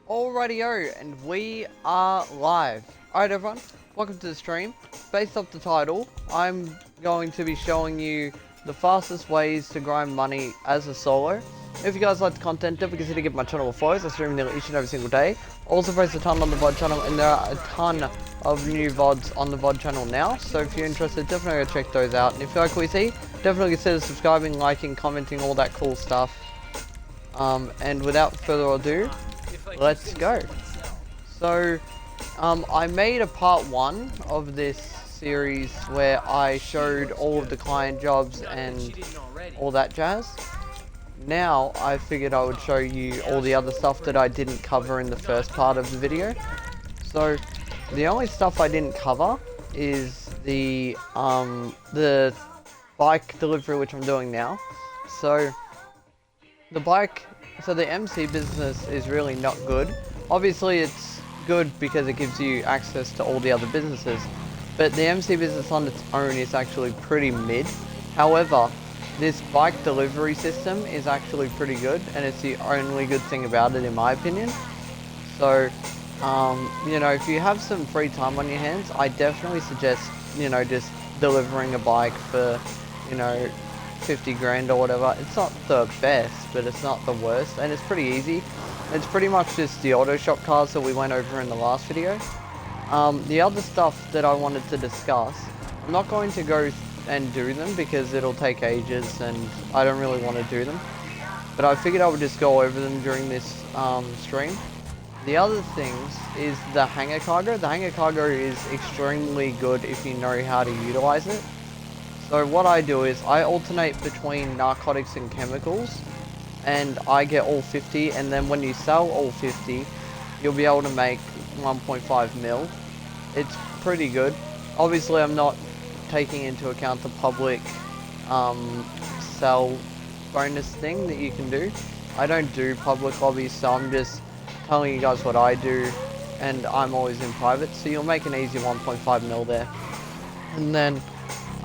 Alrighty-o, and we are live. Alright everyone, welcome to the stream. Based off the title, I'm going to be showing you the fastest ways to grind money as a solo. If you guys like the content, definitely consider giving my channel a follow. I stream nearly each and every single day. Also post a ton on the VOD channel, and there are a ton of new VODs on the VOD channel now. So if you're interested, definitely go check those out. And if you like what you see, definitely consider subscribing, liking, commenting, all that cool stuff. And without further ado, let's go. So, I made a part 1 of this series where I showed all of the client jobs and all that jazz. Now, I figured I would show you all the other stuff that I didn't cover in the first part of the video. So, the only stuff I didn't cover is the bike delivery, which I'm doing now. So, the MC business is really not good. Obviously it's good because it gives you access to all the other businesses, but the MC business on its own is actually pretty mid. However, this bike delivery system is actually pretty good, and it's the only good thing about it in my opinion. So, you know, if you have some free time on your hands, I definitely suggest, you know, just delivering a bike for, you know, 50 grand or whatever. It's not the best, but it's not the worst, and it's pretty easy. It's pretty much just the auto shop cars that we went over in the last video. The other stuff that I wanted to discuss, I'm not going to go and do them because it'll take ages and I don't really want to do them, but I figured I would just go over them during this stream. The other things is the hangar cargo. The hangar cargo is extremely good if you know how to utilize it. So what I do is I alternate between narcotics and chemicals, and I get all 50, and then when you sell all 50, you'll be able to make 1.5 mil. It's pretty good. Obviously I'm not taking into account the public sell bonus thing that you can do. I don't do public lobbies, so I'm just telling you guys what I do, and I'm always in private, so you'll make an easy 1.5 mil there. And then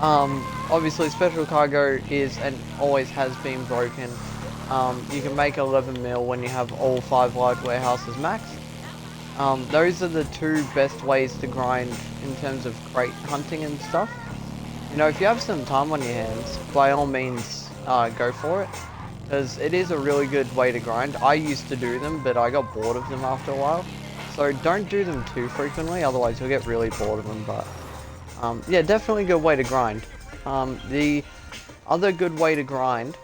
obviously special cargo is and always has been broken. You can make 11 mil when you have all 5 large warehouses max. Those are the 2 best ways to grind in terms of crate hunting and stuff. You know, if you have some time on your hands, by all means go for it, because it is a really good way to grind. I used to do them, but I got bored of them after a while. So don't do them too frequently, otherwise you'll get really bored of them. But yeah, definitely a good way to grind. The other good way to grind,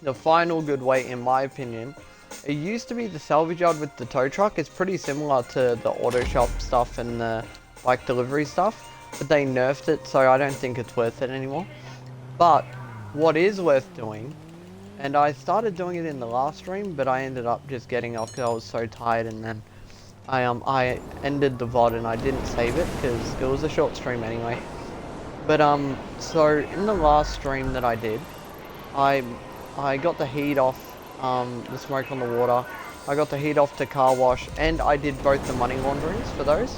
the final good way in my opinion, it used to be the salvage yard with the tow truck. It's pretty similar to the auto shop stuff and the bike delivery stuff, but they nerfed it, so I don't think it's worth it anymore. But what is worth doing, and I started doing it in the last stream, but I ended up just getting off because I was so tired, and then I ended the VOD and I didn't save it because it was a short stream anyway. But so in the last stream that I did, I got the heat off the smoke on the water. I got the heat off to car wash, and I did both the money launderings for those.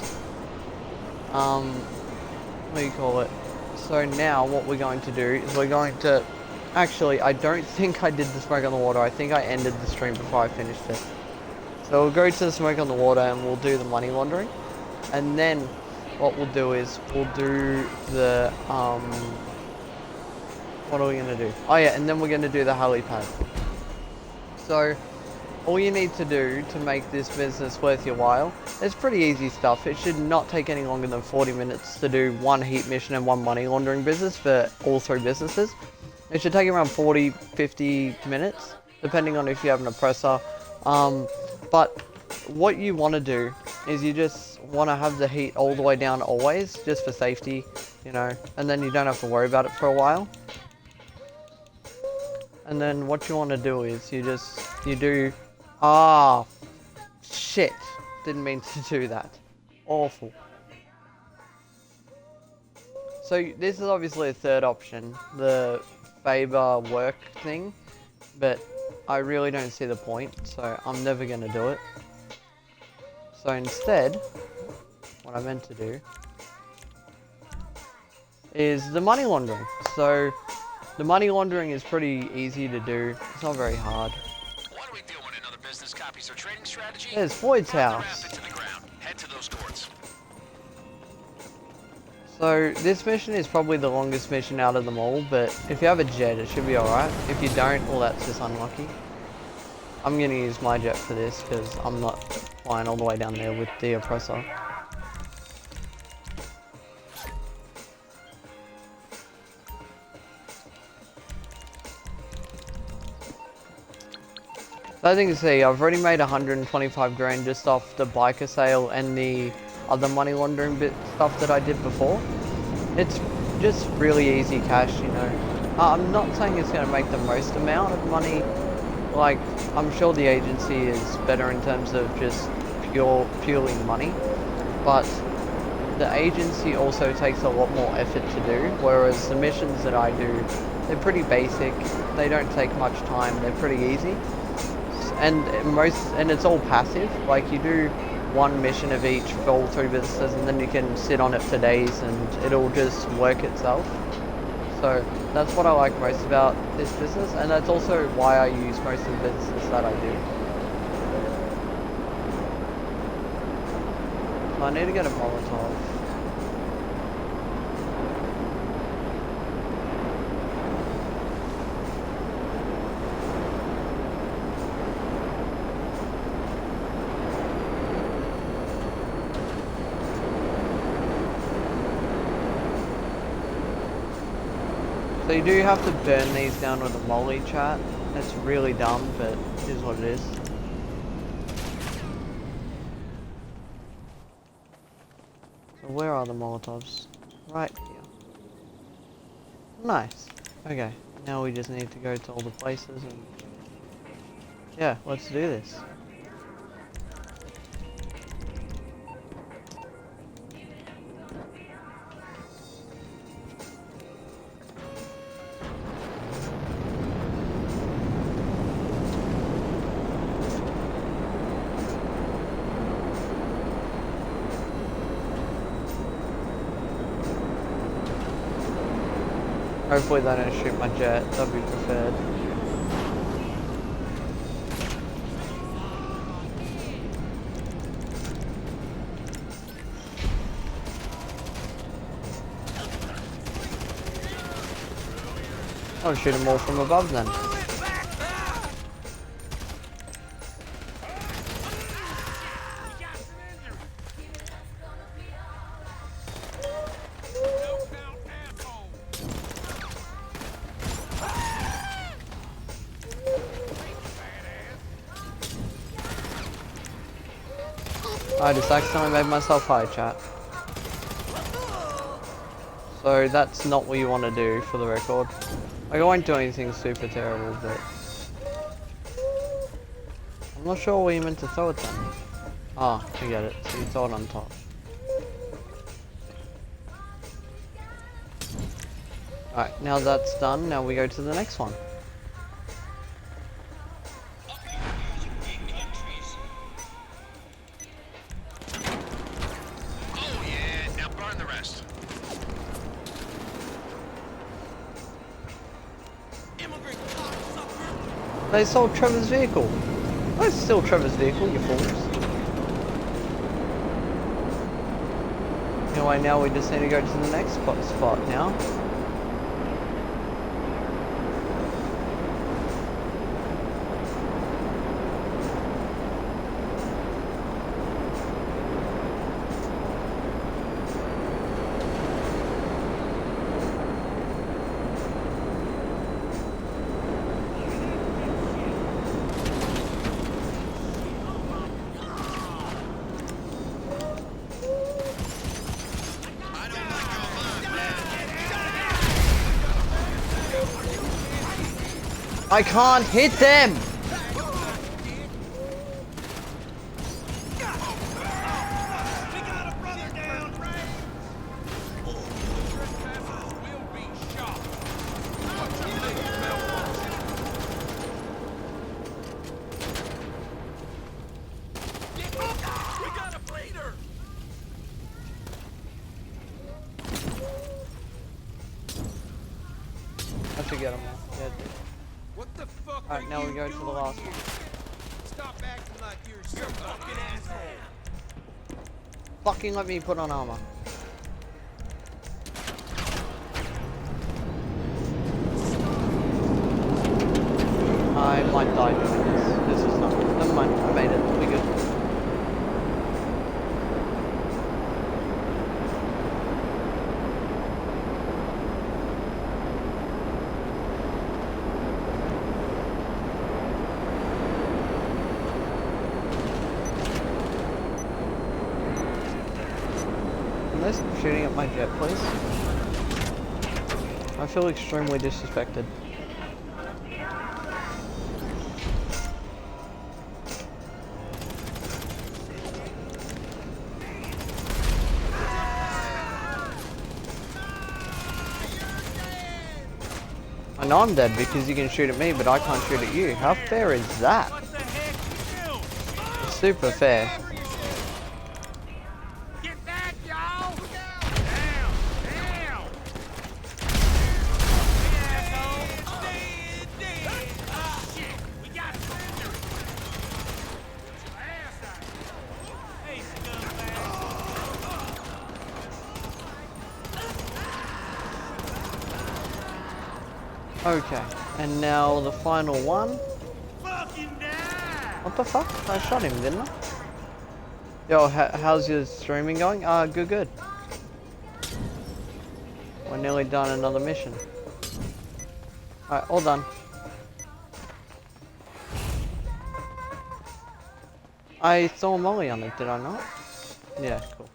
What do you call it? So now what we're going to do is we're going to, actually I don't think I did the smoke on the water. I think I ended the stream before I finished it. So we'll go to the smoke on the water and we'll do the money laundering, and then what we'll do is we'll do the what are we going to do? Oh yeah, and then we're going to do the helipad. So all you need to do to make this business worth your while, it's pretty easy stuff. It should not take any longer than 40 minutes to do 1 heat mission and 1 money laundering business for all 3 businesses. It should take around 40-50 minutes, depending on if you have an oppressor. But what you want to do is you just want to have the heat all the way down always, just for safety, you know, and then you don't have to worry about it for a while. And then what you want to do is you do, shit, didn't mean to do that. Awful. So this is obviously a third option, the Faber work thing, but I really don't see the point, so I'm never going to do it. So instead, what I meant to do is the money laundering. So the money laundering is pretty easy to do. It's not very hard. What do we do when another business copies our trading There's Floyd's house. So this mission is probably the longest mission out of them all, but if you have a jet, it should be alright. If you don't, well, that's just unlucky. I'm gonna use my jet for this because I'm not flying all the way down there with the oppressor. So as you can see, I've already made 125 grand just off the biker sale and the other money laundering bit stuff that I did before. It's just really easy cash, you know. I'm not saying it's going to make the most amount of money. Like, I'm sure the agency is better in terms of just purely money, but the agency also takes a lot more effort to do, whereas the missions that I do, they're pretty basic, they don't take much time, they're pretty easy, and it's all passive. Like, you do one mission of each for all 3 businesses, and then you can sit on it for days and it'll just work itself. So that's what I like most about this business, and that's also why I use most of the businesses that I do. So I need to get a Molotov. So you do have to burn these down with a molly, chat. It's really dumb, but it is what it is. So where are the Molotovs? Right here. Nice. Okay, now we just need to go to all the places and... yeah, let's do this. Hopefully they don't shoot my jet, that'd be preferred. I'll shoot them all from above then. I just accidentally made myself high, chat. So that's not what you want to do, for the record. Like, I won't do anything super terrible, but... I'm not sure where you meant to throw it then. Ah, I get it. So you throw it on top. Alright, now that's done, now we go to the next one. They sold Trevor's vehicle. I steal Trevor's vehicle, you fools. Anyway, now we just need to go to the next spot now. I can't hit them! I should get him now. Yeah, alright, now we go to the last one. Stop acting like you're some fucking asshole. Fucking let me put on armor. I might die doing this. This is not. Never mind. I made it. We good. Stop shooting at my jet, please. I feel extremely disrespected. I know I'm dead because you can shoot at me, but I can't shoot at you. How fair is that? It's super fair. Okay, and now the final one. What the fuck? I shot him, didn't I? Yo, how's your streaming going? Good. We're nearly done another mission. Alright, all done. I saw Molly on it, did I not? Yeah, cool.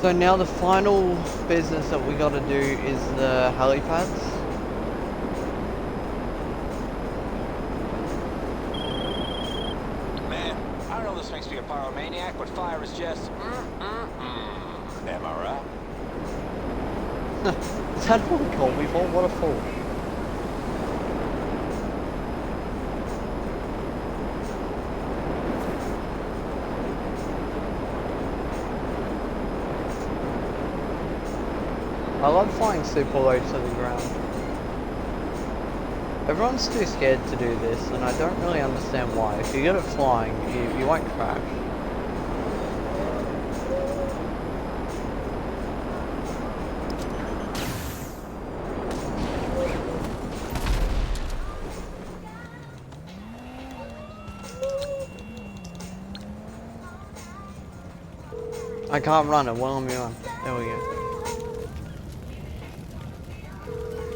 So now the final business that we gotta do is the helipads. Man, I don't know if this makes me a pyromaniac, but fire is just... Am I right? Is that what we called me for? What a fool. I love flying super low to the ground. Everyone's too scared to do this, and I don't really understand why. If you get it flying, you won't crash. I can't run it, well, I'm on. There we go.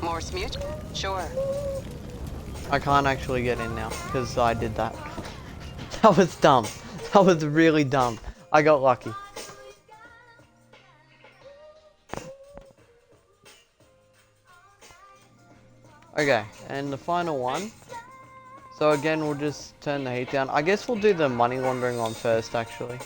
More smute? Sure. I can't actually get in now, because I did that. That was dumb. That was really dumb. I got lucky. Okay, and the final one. So again, we'll just turn the heat down. I guess we'll do the money laundering one first, actually.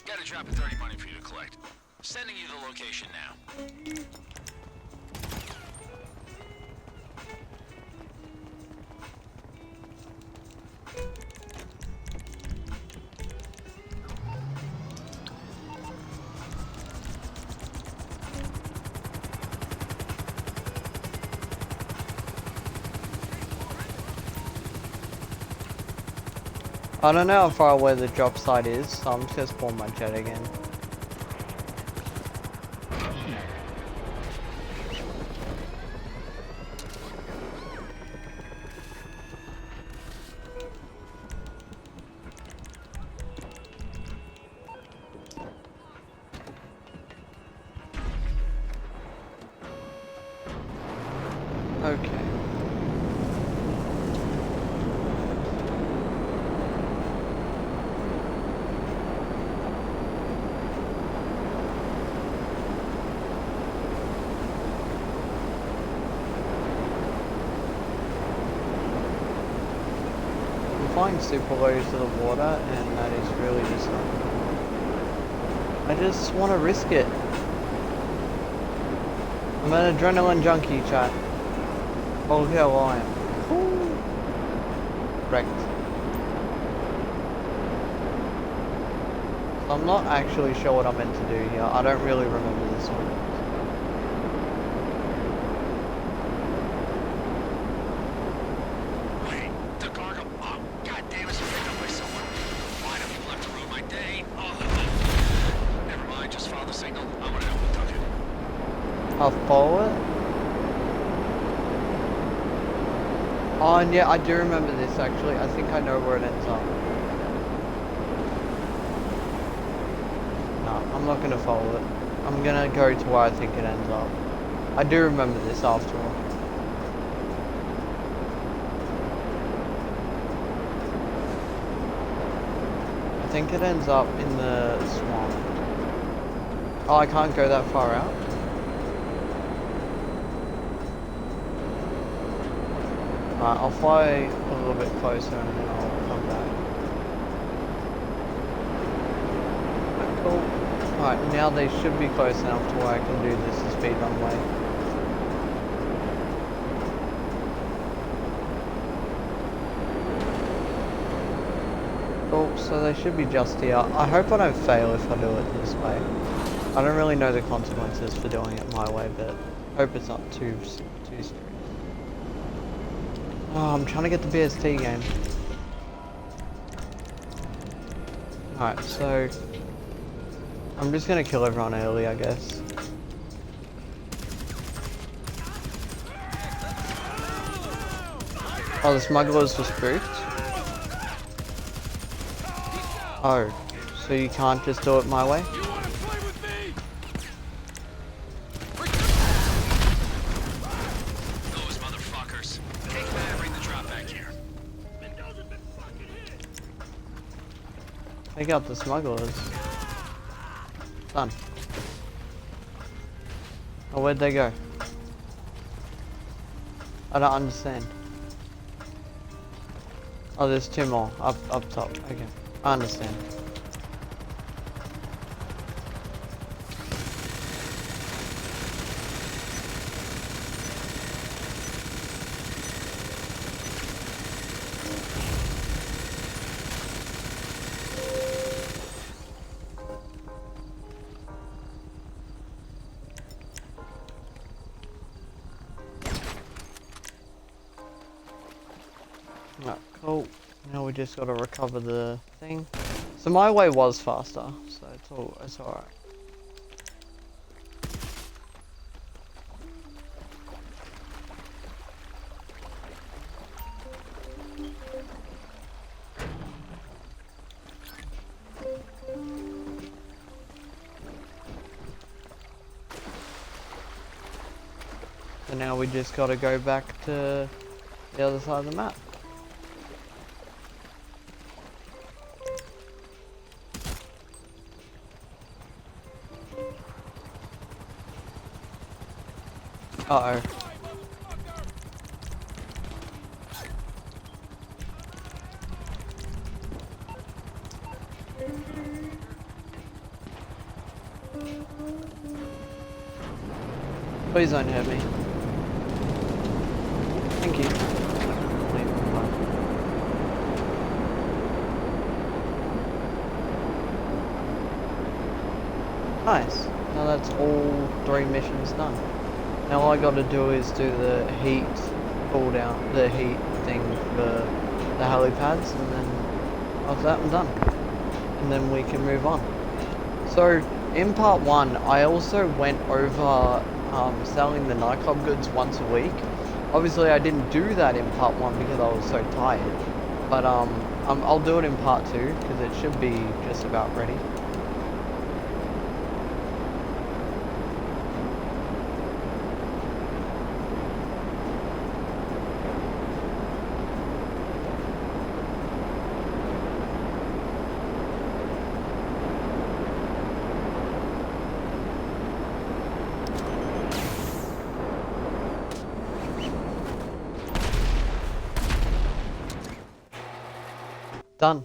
Got a drop of 30 money for you to collect. Sending you the location now. I don't know how far away the drop site is, so I'm just gonna spawn my jet again. Okay. flying super low to the water, and that is really just I just want to risk it. I'm an adrenaline junkie, chat. Oh, look how I am. Wrecked. So I'm not actually sure what I'm meant to do here. I don't really remember this one. Wait, the cargo. Oh, god damn it, it's picked up by someone. Why do people have to ruin my day? Oh. Never mind, just follow the signal. I want to know who took it. I'll follow it. Oh, and yeah, I do remember this actually. I think I know where it ends up. No, I'm not gonna follow it. I'm gonna go to where I think it ends up. I do remember this after all. I think it ends up in the swamp. Oh, I can't go that far out? Alright, I'll fly a little bit closer and then I'll come back. Cool. Alright, now they should be close enough to where I can do this speed runway. Cool, so they should be just here. I hope I don't fail if I do it this way. I don't really know the consequences for doing it my way, but I hope it's not too serious. Oh, I'm trying to get the BST game. Alright, so I'm just gonna kill everyone early, I guess. Oh, the smugglers were spooked? Oh, so you can't just do it my way? Those motherfuckers. Take that and bring the drop back here. Take out the smugglers. Done. Oh, where'd they go? I don't understand. Oh, there's two more. Up top. Okay. I understand. Right, cool. Now we just gotta recover the thing. So my way was faster, so it's alright. So now we just gotta go back to the other side of the map. Uh-oh. Please don't hurt me. Thank you. Nice. Now that's all 3 missions done. Now all I gotta do is do the heat pull down, the heat thing for the helipads, and then after that I'm done. And then we can move on. So in part 1, I also went over selling the nightclub goods once a week. Obviously I didn't do that in part 1 because I was so tired. But I'll do it in part 2 because it should be just about ready. Done.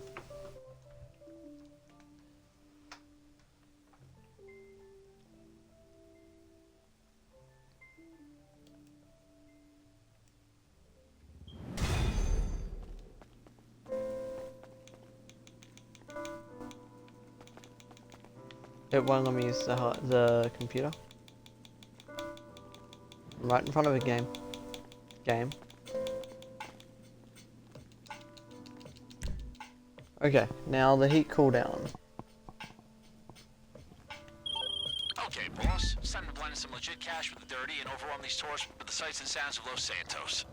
It won't let me use the computer. I'm right in front of a game. Okay, now the heat cooldown. Okay, boss. It's time to blend in some legit cash with the dirty and overwhelm these tourists with the sights and sounds of Los Santos.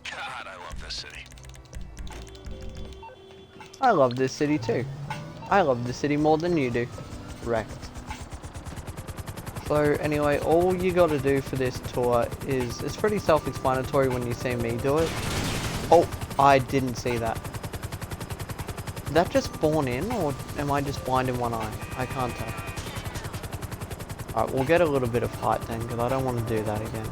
God, I love this city. I love this city too. I love this city more than you do. Wrecked. So anyway, all you gotta do for this tour is, it's pretty self-explanatory when you see me do it. Oh, I didn't see that. Did that just spawn in, or am I just blind in one eye? I can't tell. Alright, we'll get a little bit of height then, because I don't want to do that again.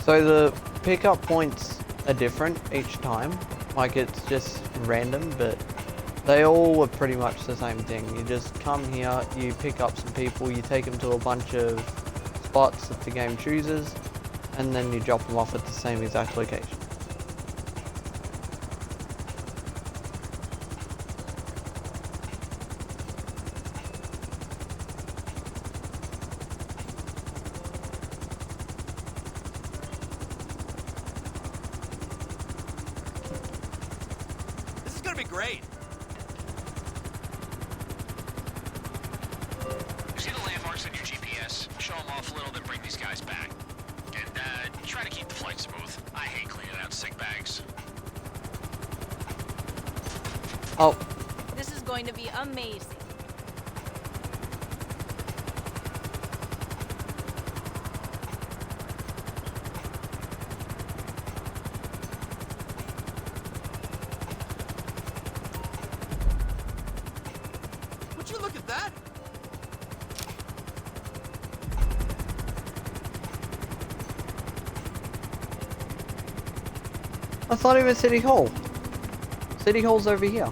So the pickup points are different each time. Like, it's just random, but they all are pretty much the same thing. You just come here, you pick up some people, you take them to a bunch of spots that the game chooses, and then you drop them off at the same exact location. This is gonna be great. You see the landmarks in your GPS? Show them off a little, then bring these guys back. And, try to keep the flight smooth. I hate cleaning out sick bags. Oh, This is going to be amazing. Would you look at that? I thought it was City Hall. City Hall's over here.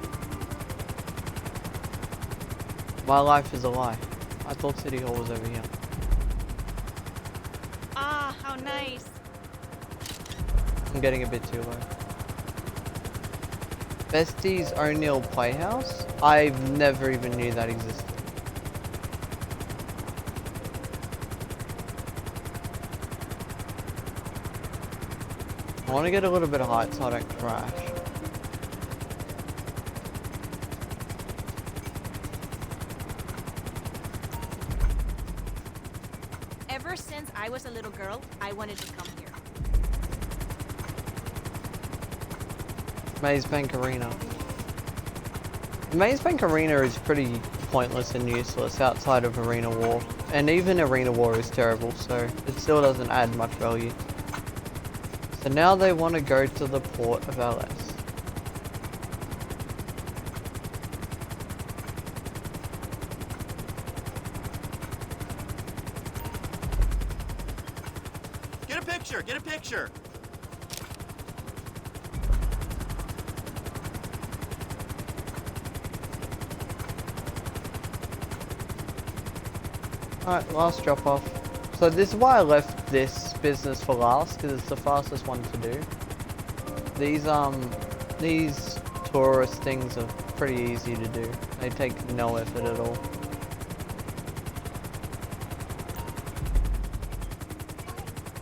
My life is a lie. I thought City Hall was over here. Ah, how nice. I'm getting a bit too low. Bestie's O'Neill Playhouse? I never even knew that existed. I want to get a little bit of height so I don't crash. Ever since I was a little girl, I wanted to come here. Maze Bank Arena. Maze Bank Arena is pretty pointless and useless outside of Arena War. And even Arena War is terrible, so it still doesn't add much value. So now they want to go to the port of LS. Get a picture, get a picture. Alright, last drop off. So this is why I left this business for last, because it's the fastest one to do. These tourist things are pretty easy to do. They take no effort at all.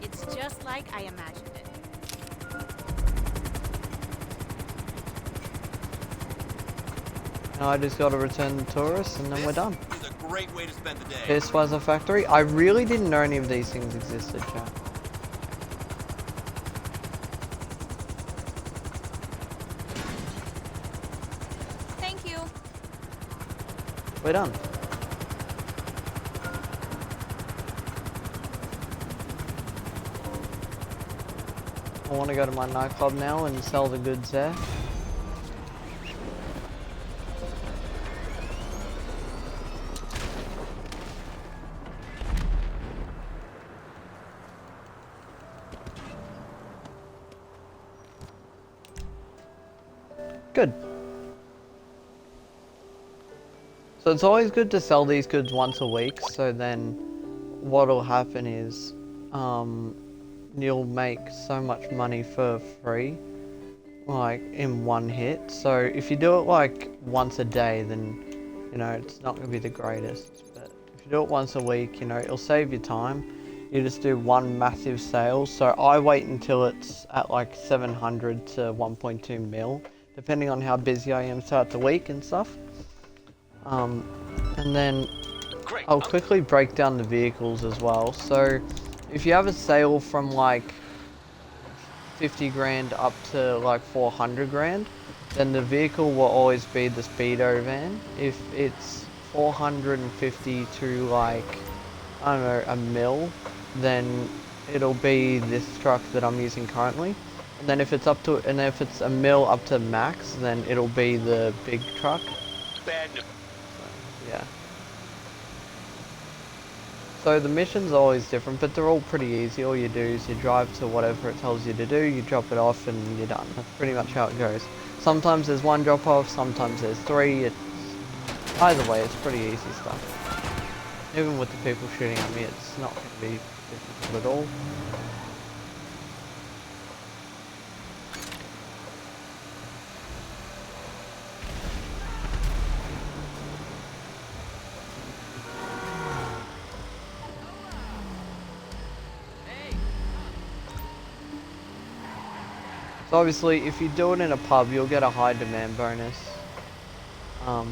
It's just like I imagined it. Now I just gotta return the tourists and then we're done. This is a great way to spend the day. This was a factory. I really didn't know any of these things existed, chat. Thank you. We're done. I want to go to my nightclub now and sell the goods there. Good. So it's always good to sell these goods once a week, so then what'll happen is you'll make so much money for free, like in one hit. So if you do it like once a day, then you know it's not going to be the greatest, but if you do it once a week, you know, it'll save you time. You just do one massive sale. So I wait until it's at like 700 to 1.2 mil, depending on how busy I am throughout the week and stuff. And then Great. I'll quickly break down the vehicles as well. So if you have a sale from like 50 grand up to like 400 grand, then the vehicle will always be the speedo van. If it's 450 to like, I don't know, a mil, then it'll be this truck that I'm using currently. And then if it's a mil up to max, then it'll be the big truck. Bad news. Yeah. So the mission's always different, but they're all pretty easy. All you do is you drive to whatever it tells you to do, you drop it off, and you're done. That's pretty much how it goes. Sometimes there's one drop off, sometimes there's three. Either way, it's pretty easy stuff. Even with the people shooting at me, it's not going to be difficult at all. So obviously, if you do it in a pub, you'll get a high demand bonus.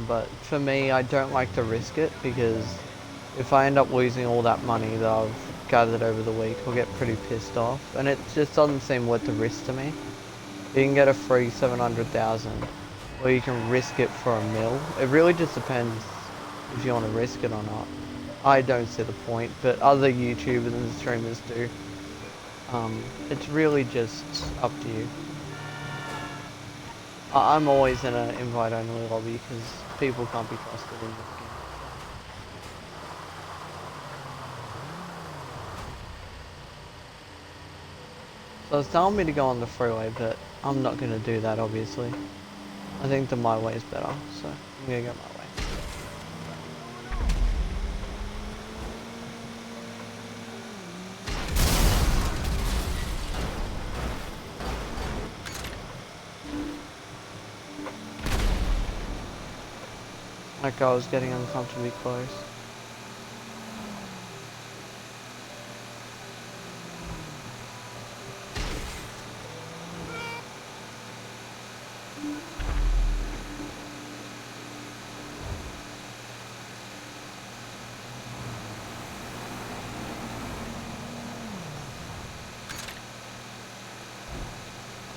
But for me, I don't like to risk it, because if I end up losing all that money that I've gathered over the week, I'll get pretty pissed off. And it just doesn't seem worth the risk to me. You can get a free 700,000, or you can risk it for a mil. It really just depends if you want to risk it or not. I don't see the point, but other YouTubers and streamers do. It's really just up to you. I'm always in an invite-only lobby because people can't be trusted in this game. So it's telling me to go on the freeway, but I'm not going to do that, obviously. I think the my way is better, so I'm going to go my way. That guy was getting uncomfortably close.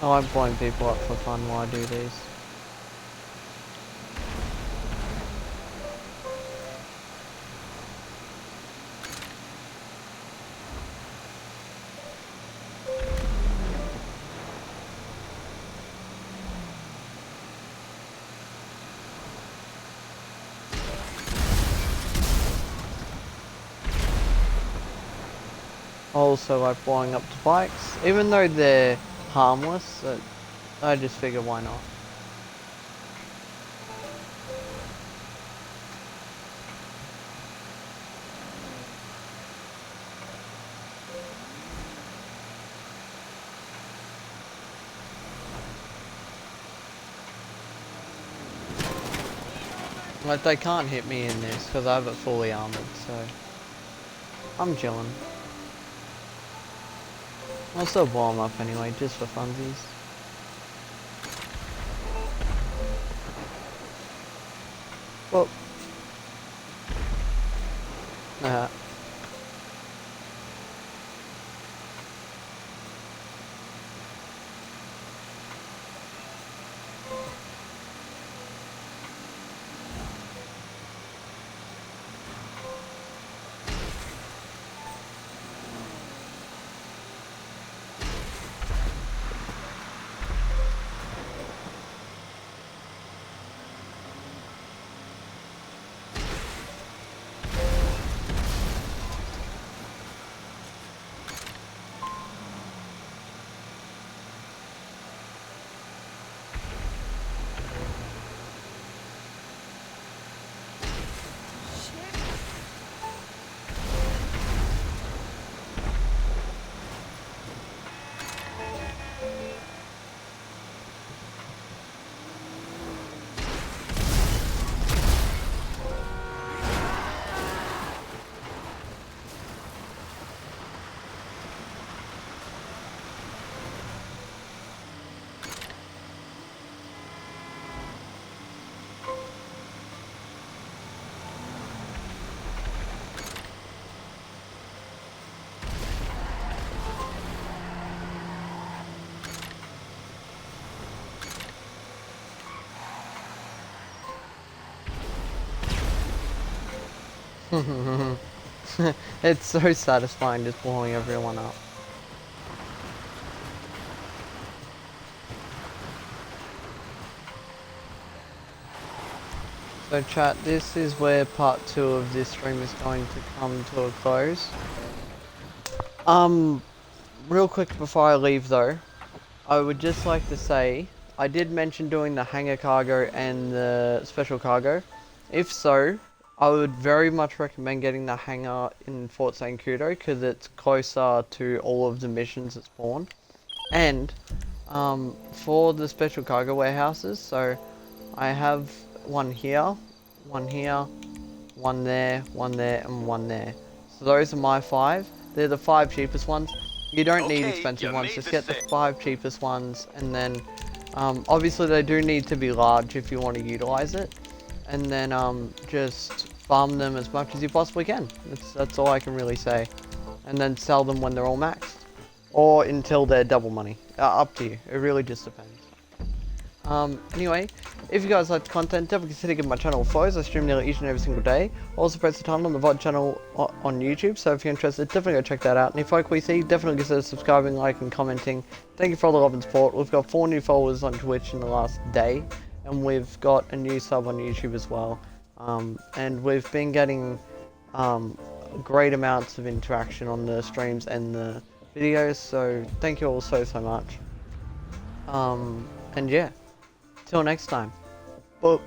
I like blowing people up for fun while I do these. Also like blowing up the bikes, even though they're harmless, I just figure why not. Like they can't hit me in this because I have it fully armored, so I'm chilling. I'll still blow them up anyway, just for funsies. Well, It's so satisfying just blowing everyone up. So chat, this is where part 2 of this stream is going to come to a close. Real quick before I leave though, I would just like to say, I did mention doing the hangar cargo and the special cargo. If so, I would very much recommend getting the hangar in Fort St. Kudo because it's closer to all of the missions that spawn. And for the special cargo warehouses, so I have one here, one there, one there, and one there. So those are my 5. They're the 5 cheapest ones. You don't need expensive ones, just get the 5 cheapest ones, and then obviously they do need to be large if you want to utilize it, and then just farm them as much as you possibly can. That's all I can really say, and then sell them when they're all maxed, or until they're double money. Up to you, it really just depends. Anyway, if you guys like the content, definitely consider giving my channel a follow. I stream nearly each and every single day. Also press the time on the VOD channel on YouTube, so if you're interested, definitely go check that out. And if you like what you see, definitely consider subscribing, liking, commenting. Thank you for all the love and support. We've got 4 new followers on Twitch in the last day, and we've got a new sub on YouTube as well. And we've been getting great amounts of interaction on the streams and the videos, so thank you all so much. And yeah. Till next time. Bye.